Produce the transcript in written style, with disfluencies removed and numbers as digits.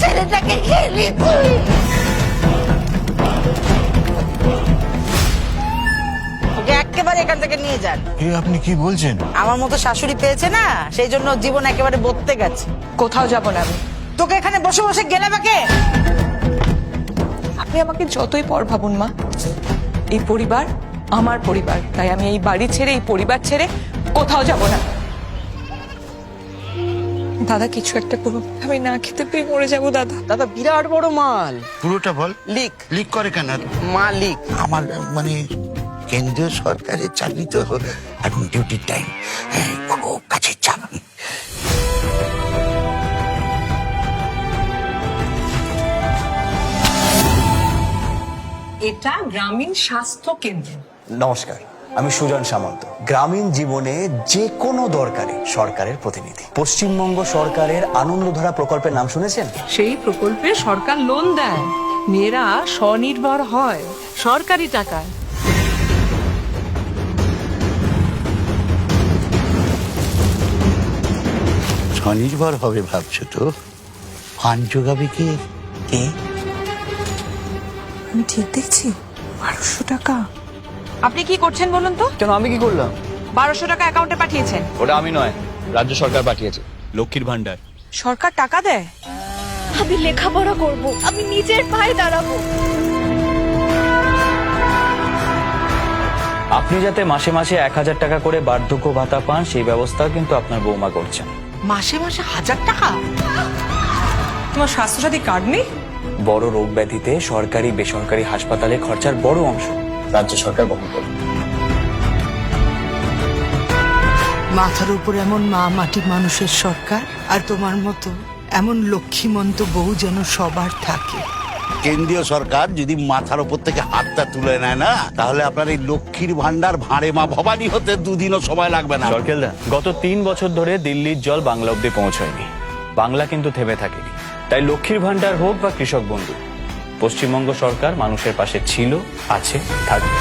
ছেলেটাকে খেলি তুই। ওকে একেবারে এখান থেকে নিয়ে যান। এ আপনি কি বলছেন? আমার মতো শাশুড়ি পেয়েছে না, সেই জন্য জীবন একেবারে বদতে গেছে। কোথাও যাব না আমি। তোকে এখানে বসে বসে গেলে বাকে। আপনি আমাকে যতই পর ভাবুন মা, এই পরিবার আমার পরিবার, তাই আমি এই বাড়ি ছেড়ে, এই পরিবার ছেড়ে কোথাও যাব না। দাদা কিছু একটা করুন, আমি না খেতে পেয়ে মরে যাবো দাদা। দাদা বিরাট বড় মাল। পুরোটা বল। লিক লিক করে কেন? মালিক। আমার মানে কেন্দ্রীয় সরকারের চাকরি তো, এখন ডিউটির টাইম, খুব কাছের চাপ। এটা গ্রামীণ স্বাস্থ্য কেন্দ্র। নমস্কার, আমি সুজন সামন্ত, গ্রামীণ জীবনে যে কোনো দরকারে সরকারের প্রতিনিধি। পশ্চিমবঙ্গ সরকারের আনন্দধারা প্রকল্পের নাম শুনেছেন? সেই প্রকল্পে সরকার লোন দেয়, মেয়েরা স্বনির্ভর হয় সরকারি টাকায়। স্বনির্ভর হবে ভাবছো তো? ফান্ড জোগাবে কে? আমি ঠিক দেখছি? 1200 টাকা। আপনি কি করছেন বলুন তো? কেন, আমি কি করলাম? 1200 টাকা অ্যাকাউন্টে পাঠিয়েছেন। ওটা আমি নয়, রাজ্য সরকার পাঠিয়েছে, লক্ষ্মীর ভান্ডার। সরকার টাকা দেয়? আমি লেখাপড়া করব, আমি নিজের পায়ে দাঁড়াবো। আপনি যাতে মাসে মাসে 1000 টাকা করে বার্ধক্য ভাতা পান, সেই ব্যবস্থা কিন্তু আপনার বৌমা করছেন। মাসে মাসে 1000 টাকা? তোমার স্বাস্থ্যসাথী কার্ড নেই? বড় রোগ ব্যাধিতে সরকারি বেসরকারি হাসপাতালে খরচার বড় অংশ রাজ্য সরকার বহন করে। মাথার উপর এমন মা মাটি মানুষের সরকার, আর তোমার মতো এমন লক্ষ্মীমন্ত বউ যেন সবার থাকে। কেন্দ্রীয় সরকার যদি মাথার উপর থেকে হাতটা তুলে নেয় না, তাহলে আপনার এই লক্ষ্মীর ভান্ডার ভাঁড়ে মা ভবানী হতে দুদিনও সময় লাগবে না। সরকেলদা, গত 3 বছর ধরে দিল্লির জল বাংলা অব্দি পৌঁছয়নি। বাংলা কিন্তু থেমে থাকেনি। তাই লক্ষ্মীর ভান্ডার হোক বা কৃষক বন্ধু, পশ্চিমবঙ্গ সরকার মানুষের পাশে ছিল, আছে, থাকবে।